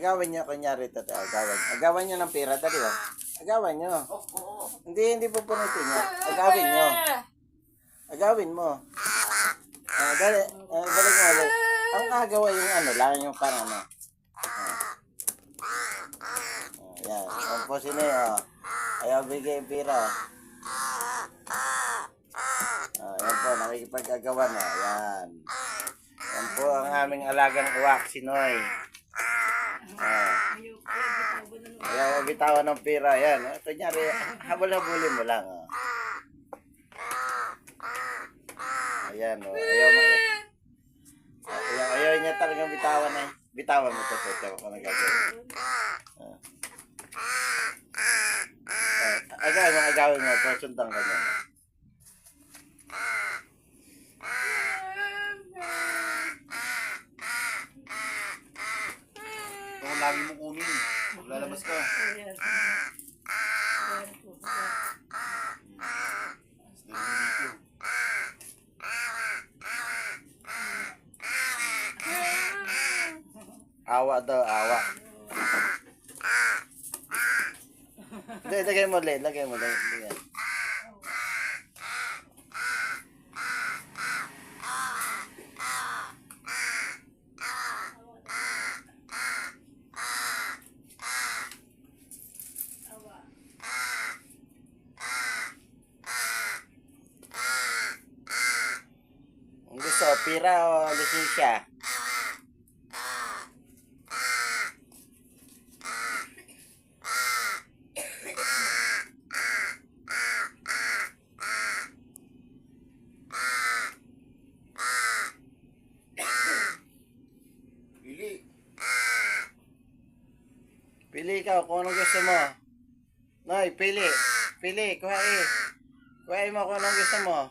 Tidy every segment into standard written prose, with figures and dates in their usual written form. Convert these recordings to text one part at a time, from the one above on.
Agawin niyo, kunyari ito. Agawan niyo ng pera. Dali ba? Agawan niyo. Hindi pupunutin niyo. Agawin niyo. Agawin mo. Dali. Balik mo ulit. Ang agawa yung ano lang, yung parang ano. Yan. Komposin na yun. Ayaw bigay yung pera. Yan po, nakikipag-agawan na. Yan. Yan po ang aming alagang uwak, si Noy. Ayaw bitawan ng pera. Yan. Kunyari, habol-habulin mo lang. Ayan. Ayaw niya talagang bitawan eh. Bitawan mo ito. Ito ko nagagawin. Agawin mo ito. Sundan ka niya. Kung lagi mo kunin, maglalabas ka. Awa daw, awa. Lagay mo ulit, lagay mo ulit. Ang gusto, pira o lisensya? Pili ikaw kung anong gusto mo. Noy, pili. Pili, kuhain. Kuhain mo kung anong gusto mo.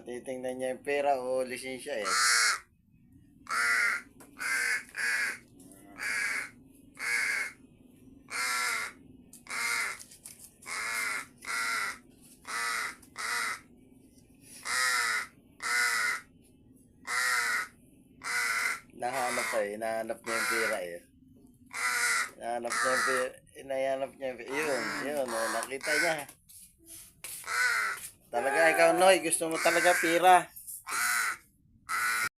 Titingnan niya yung pera o lisensya eh. Hinahanap niya yung pera eh. Hinahanap niya yung pera. Yun, nakita niya. Talaga ikaw, Noy, gusto mo talaga pera.